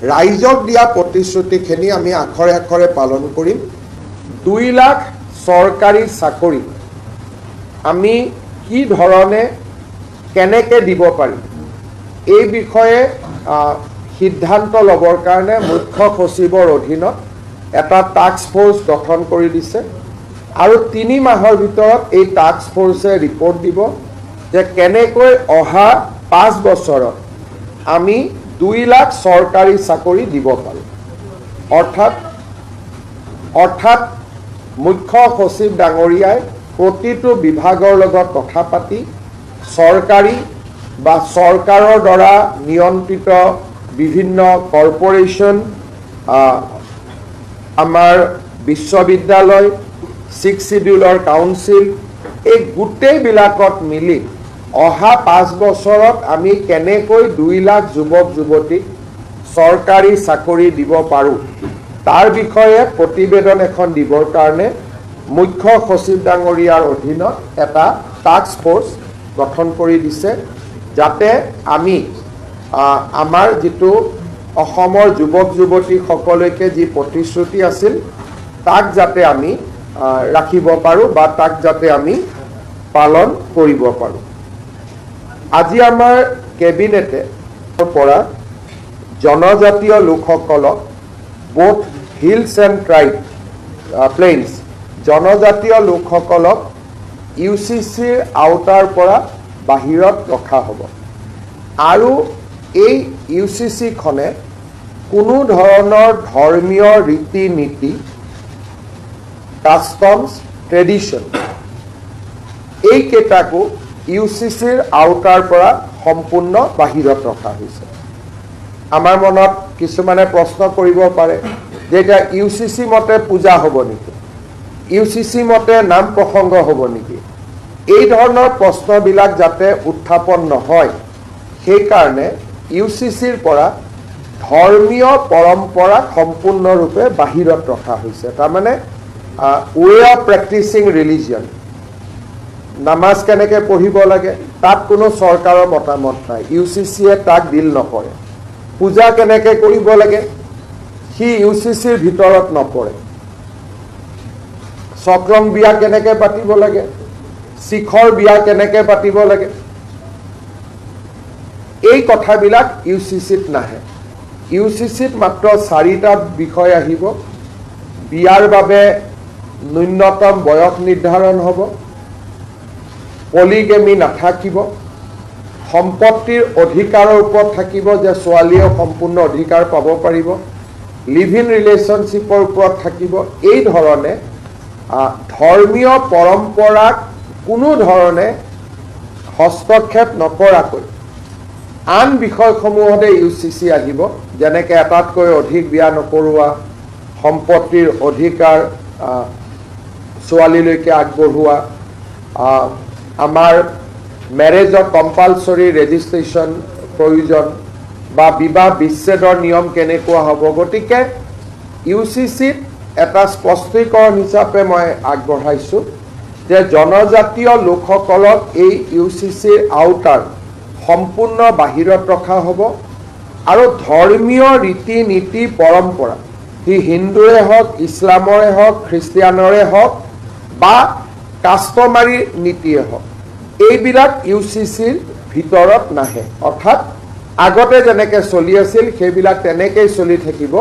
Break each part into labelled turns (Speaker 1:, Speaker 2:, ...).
Speaker 1: ৰাইজক দিয়া প্ৰতিশ্ৰুতিখিনি আমি আখৰে আখৰে পালন কৰিম। 2 লাখ চৰকাৰী চাকৰি আমি কি ধৰণে কেনেকৈ দিব পাৰিম এই বিষয়ে সিদ্ধান্ত ল'বৰ কাৰণে মুখ্য সচিবৰ অধীনত এটা টাস্ক ফ'ৰ্চ গঠন কৰি দিছে আৰু 3 মাহৰ ভিতৰত এই টাস্ক ফ'ৰ্চে ৰিপৰ্ট দিব যে কেনেকৈ অহা 5 বছৰত আমি 2 লাখ চৰকাৰী চাকৰি দিব পাৰোঁ। অৰ্থাৎ মুখ্য সচিব ডাঙৰীয়াই প্ৰতিটো বিভাগৰ লগত কথা পাতি চৰকাৰী বা চৰকাৰৰ দ্বাৰা নিয়ন্ত্ৰিত বিভিন্ন কৰ্পোৰেশ্যন, আমাৰ বিশ্ববিদ্যালয়, 6 শিডিউলৰ কাউন্সিল, এই গোটেইবিলাকত মিলি অহা 5 বছৰত আমি কেনেকৈ 2 লাখ যুৱক যুৱতীক চৰকাৰী চাকৰি দিব পাৰোঁ তাৰ বিষয়ে প্ৰতিবেদন এখন দিবৰ কাৰণে মুখ্য সচিব ডাঙৰীয়াৰ অধীনত এটা টাস্ক ফ'ৰ্চ গঠন কৰি দিছে, যাতে আমি আমাৰ যিটো অসমৰ যুৱক যুৱতীসকলৈকে যি প্ৰতিশ্ৰুতি আছিল তাক যাতে আমি ৰাখিব পাৰোঁ বা তাক যাতে আমি পালন কৰিব পাৰোঁ। আজি আমাৰ কেবিনেটে পৰা জনজাতীয় লোকসকলক both hills and tribe plains জনজাতীয় লোকসকলক UCCৰ আওতাৰ পৰা বাহিৰত ৰখা হ'ব আৰু এই UCCখনে কোনো ধৰণৰ ধৰ্মীয় ৰীতি নীতি, কাষ্টমছ, ট্ৰেডিশ্যন এইকেইটাকো UCCৰ আওতাৰ পৰা সম্পূৰ্ণ বাহিৰত ৰখা হৈছে। আমাৰ মনত কিছুমানে প্ৰশ্ন কৰিব পাৰে যে এতিয়া UCC মতে পূজা হ'ব নেকি, UCC মতে নাম প্ৰসংগ হ'ব নেকি, এই ধৰণৰ প্ৰশ্নবিলাক যাতে উত্থাপন নহয় সেইকাৰণে UCCৰ পৰা ধৰ্মীয় পৰম্পৰাক সম্পূৰ্ণৰূপে বাহিৰত ৰখা হৈছে। তাৰমানে ৱে অফ প্ৰেক্টিচিং ৰিলিজিয়ন, নামাজ কেনেকৈ পঢ়িব লাগে তাত কোনো চৰকাৰৰ মতামত নাই, UCCয়ে তাক ডিল নকৰে। পূজা কেনেকৈ কৰিব লাগে সি UCCৰ ভিতৰত নপৰে। চক্ৰং বিয়া কেনেকৈ পাতিব লাগে, শিখৰ বিয়া কেনেকৈ পাতিব লাগে, এই কথাবিলাক UCCত নাহে। UCCত মাত্ৰ 4টা বিষয় আহিব। বিয়াৰ বাবে ন্যূনতম বয়স নিৰ্ধাৰণ হ'ব, পলিগেমি নাথাকিব, সম্পত্তিৰ অধিকাৰৰ ওপৰত থাকিব যে ছোৱালীয়ে সম্পূৰ্ণ অধিকাৰ পাব পাৰিব, লিভ ইন ৰিলেশ্যনশ্বিপৰ ওপৰত থাকিব। এই ধৰণে ধৰ্মীয় পৰম্পৰাক কোনো ধৰণে হস্তক্ষেপ নকৰাকৈ আন বিষয়সমূহতে UCC আহিব, যেনেকৈ এটাতকৈ অধিক বিয়া নকৰোৱা, সম্পত্তিৰ অধিকাৰ ছোৱালীলৈকে আগবঢ়োৱা, আমাৰ মেৰেজত কম্পালচৰি ৰেজিষ্ট্ৰেশ্যন প্ৰয়োজন বা বিবাহ বিচ্ছেদৰ নিয়ম কেনেকুৱা হ'ব। গতিকে UCCত এটা স্পষ্টীকৰণ হিচাপে মই আগবঢ়াইছোঁ যে জনজাতীয় লোকসকলক এই UCCৰ আওতাৰ সম্পূৰ্ণ বাহিৰত ৰখা হ'ব আৰু ধৰ্মীয় ৰীতি নীতি পৰম্পৰা সি হিন্দুৱে হওক, ইছলামৰে হওক, খ্ৰীষ্টিয়ানৰে হওক বা কাষ্টমাৰী নীতিয়ে হওক, এইবিলাক UCCৰ ভিতৰত নাহে। অৰ্থাৎ আগতে যেনেকৈ চলি আছিল সেইবিলাক তেনেকৈ চলি থাকিব।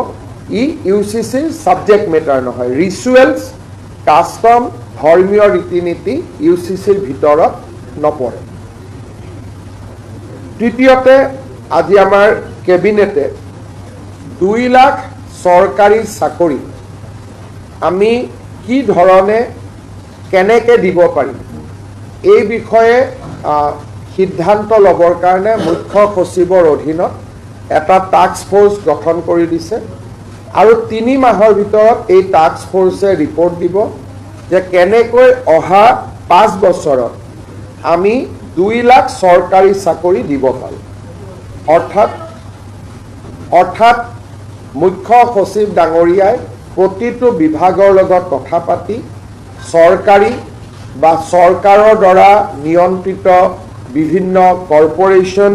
Speaker 1: ই UCCৰ ছাবজেক্ট মেটাৰ নহয়। ৰিচুৱেলছ, কাষ্টম, ধৰ্মীয় ৰীতি নীতি UCCৰ ভিতৰত নপৰে। তৃতীয়তে, আজি আমাৰ কেবিনেটে 2 লাখ চৰকাৰী চাকৰি আমি কি ধৰণে কেনেকৈ দিব পাৰিম এই বিষয়ে সিদ্ধান্ত ল'বৰ কাৰণে মুখ্য সচিবৰ অধীনত এটা টাস্ক ফ'ৰ্চ গঠন কৰি দিছে আৰু 3 মাহৰ ভিতৰত এই টাস্ক ফ'ৰ্চে ৰিপৰ্ট দিব যে কেনেকৈ অহা 5 বছৰত আমি 2 লাখ চৰকাৰী চাকৰি দিব পাৰোঁ। অৰ্থাৎ মুখ্য সচিব ডাঙৰীয়াই প্ৰতিটো বিভাগৰ লগত কথা পাতি চৰকাৰী বা চৰকাৰৰ দ্বাৰা নিয়ন্ত্ৰিত বিভিন্ন কৰ্পোৰেশ্যন,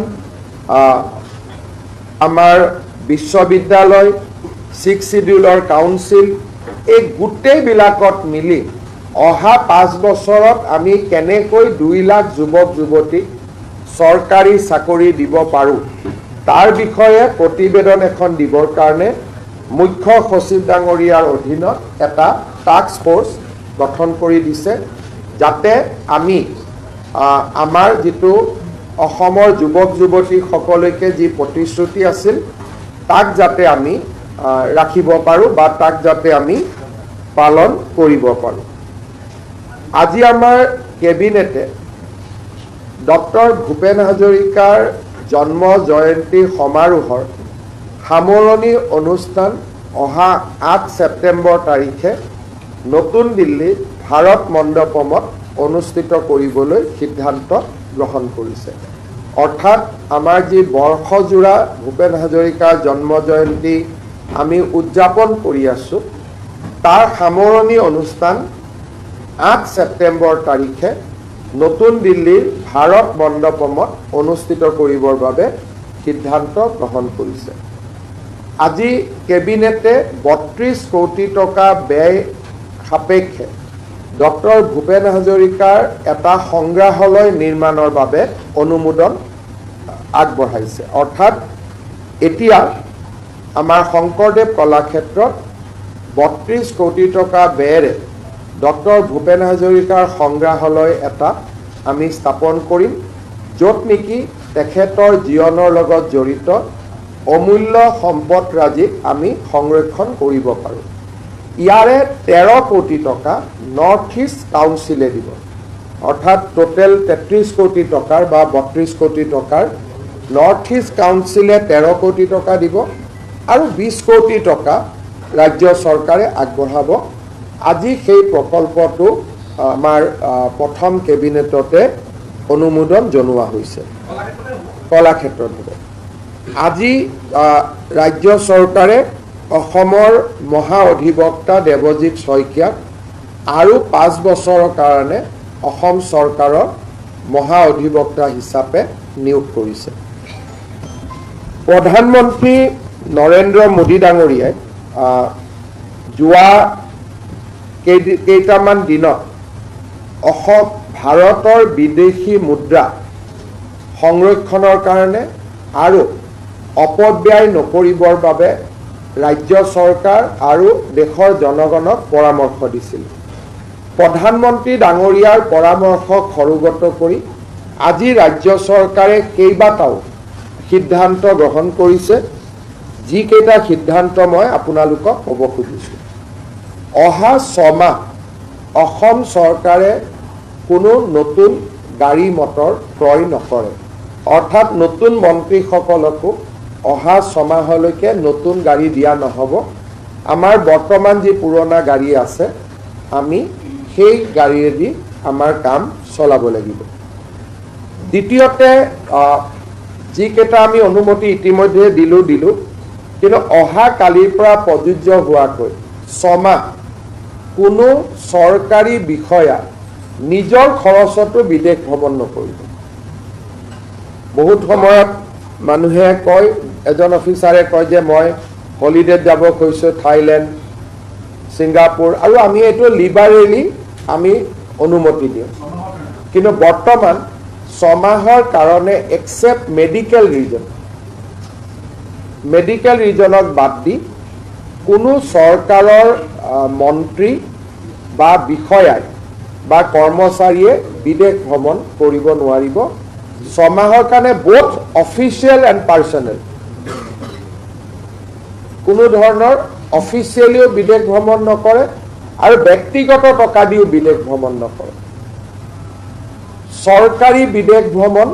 Speaker 1: আমাৰ বিশ্ববিদ্যালয়, 6 শিডিউলৰ কাউন্সিল, এই গোটেইবিলাকত মিলি অহা 5 বছৰত আমি কেনেকৈ 2 লাখ যুৱক যুৱতীক চৰকাৰী চাকৰি দিব পাৰোঁ তাৰ বিষয়ে প্ৰতিবেদন এখন দিবৰ কাৰণে মুখ্য সচিব ডাঙৰীয়াৰ অধীনত এটা টাস্ক ফোৰ্স গঠন কৰি দিছে, যাতে আমি আমাৰ যিটো অসমৰ যুৱক যুৱতীসকলকে যি প্ৰতিশ্ৰুতি আছিল তাক যাতে আমি ৰাখিব পাৰোঁ বা তাক যাতে আমি পালন কৰিব পাৰোঁ। আজি আমাৰ কেবিনেটে ডক্টৰ ভূপেন হাজৰিকাৰ জন্ম জয়ন্তী সমাৰোহৰ সামৰণি অনুষ্ঠান অহা 8 ছেপ্টেম্বৰ তাৰিখে নতুন দিল্লীৰ ভাৰত মণ্ডপমত অনুষ্ঠিত কৰিবলৈ সিদ্ধান্ত গ্ৰহণ কৰিছে। অৰ্থাৎ আমাৰ যি বৰ্ষজোৰা ভূপেন হাজৰিকাৰ জন্ম জয়ন্তী আমি উদযাপন কৰি আছোঁ তাৰ সামৰণি অনুষ্ঠান 8 ছেপ্টেম্বৰ তাৰিখে নতুন দিল্লীৰ ভাৰত মণ্ডপমত অনুষ্ঠিত কৰিবৰ বাবে সিদ্ধান্ত গ্ৰহণ কৰিছে। আজি কেবিনেটে 32 কোটি টকা ব্যয় সাপেক্ষে ডক্টৰ ভূপেন হাজৰিকাৰ এটা সংগ্ৰহালয় নিৰ্মাণৰ বাবে অনুমোদন আগবঢ়াইছে। অৰ্থাৎ এতিয়া আমাৰ শংকৰদেৱ কলাক্ষেত্ৰত 32 কোটি টকা ব্যয়েৰে ডক্টৰ ভূপেন হাজৰিকাৰ সংগ্ৰহালয় এটা আমি স্থাপন কৰিম, য'ত নেকি তেখেতৰ জীৱনৰ লগত জড়িত অমূল্য সম্পদৰাজি আমি সংৰক্ষণ কৰিব পাৰোঁ। ইয়াৰে 13 কোটি টকা নৰ্থ ইষ্ট কাউন্সিলে দিব। অৰ্থাৎ টোটেল 33 কোটি টকাৰ বা 32 কোটি টকাৰ নৰ্থ ইষ্ট কাউন্সিলে 13 কোটি টকা দিব আৰু 20 কোটি টকা ৰাজ্য চৰকাৰে আগবঢ়াব। আজি সেই প্ৰকল্পটো আমাৰ প্ৰথম কেবিনেটতে অনুমোদন জনোৱা হৈছে। কলাক্ষেত্ৰত হ'ব। আজি ৰাজ্য চৰকাৰে অসমৰ মহা অধিবক্তা দেৱজিৎ শইকীয়াক আৰু 5 বছৰৰ কাৰণে অসম চৰকাৰৰ মহা অধিবক্তা হিচাপে নিয়োগ কৰিছে। প্ৰধানমন্ত্ৰী নৰেন্দ্ৰ মোদী ডাঙৰীয়াই যোৱা কেইটামান দিনত ভাৰতৰ বিদেশী মুদ্ৰা সংৰক্ষণৰ কাৰণে আৰু অপব্যয় নকৰিবৰ বাবে ৰাজ্য চৰকাৰ আৰু দেশৰ জনগণক পৰামৰ্শ দিছিল। প্ৰধানমন্ত্ৰী ডাঙৰীয়াৰ পৰামৰ্শক সৰুগত কৰি আজি ৰাজ্য চৰকাৰে কেইবাটাও সিদ্ধান্ত গ্ৰহণ কৰিছে, যিকেইটা সিদ্ধান্ত মই আপোনালোকক ক'ব খুজিছোঁ। অহা 6 মাহ অসম চৰকাৰে কোনো নতুন গাড়ী মটৰ ক্ৰয় নকৰে। অৰ্থাৎ নতুন মন্ত্ৰীসকলকো অহা 6 মাহলৈকে নতুন গাড়ী দিয়া নহ'ব। আমাৰ বৰ্তমান যি পুৰণা গাড়ী আছে আমি সেই গাড়ীয়েদি আমাৰ কাম চলাব লাগিব। দ্বিতীয়তে যিকেইটা আমি অনুমতি ইতিমধ্যে দিলোঁ, কিন্তু অহা কালিৰ পৰা প্ৰযোজ্য হোৱাকৈ 6 মাহ কোনো চৰকাৰী বিষয়া নিজৰ খৰচতো বিদেশ ভ্ৰমণ নকৰিব। বহুত সময়ত মানুহে কয়, এজন অফিচাৰে কয় যে মই হলিডেত যাব খুজিছোঁ থাইলেণ্ড, ছিংগাপুৰ, আৰু আমি এইটো লিবাৰেলি আমি অনুমতি দিওঁ। কিন্তু বৰ্তমান 6 মাহৰ কাৰণে এক্সেপ্ট মেডিকেল ৰিজনক বাদ দি কোনো চৰকাৰৰ মন্ত্ৰী বা বিষয়াই বা কৰ্মচাৰীয়ে বিদেশ ভ্ৰমণ কৰিব নোৱাৰিব। 6 মাহৰ কাৰণে বোথ অফিচিয়েল এণ্ড পাৰ্চনেল, কোনো ধৰণৰ অফিচিয়েলিও বিদেশ ভ্ৰমণ নকৰে আৰু ব্যক্তিগত টকা দিও বিদেশ ভ্ৰমণ নকৰে। চৰকাৰী বিদেশ ভ্ৰমণ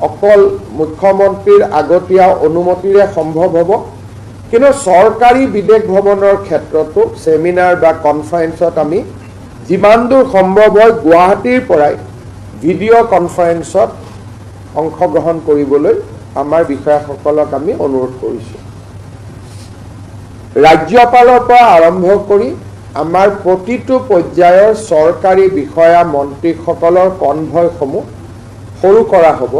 Speaker 1: অকল মুখ্যমন্ত্ৰীৰ আগতীয়া অনুমতিৰে সম্ভৱ হ'ব, কিন্তু চৰকাৰী বিদেশ ভ্ৰমণৰ ক্ষেত্ৰতো সেমিনাৰ বা কনফাৰেন্সত আমি যিমান দূৰ সম্ভৱ হয় গুৱাহাটীৰ পৰাই ভিডিঅ' কনফাৰেন্সত অংশগ্ৰহণ কৰিবলৈ আমাৰ বিষয়াসকলক আমি অনুৰোধ কৰিছোঁ। ৰাজ্যপালৰ পৰা আৰম্ভ কৰি আমাৰ প্ৰতিটো পৰ্যায়ৰ চৰকাৰী বিষয়া মন্ত্ৰীসকলৰ কনভয়সমূহ সৰু কৰা হ'ব।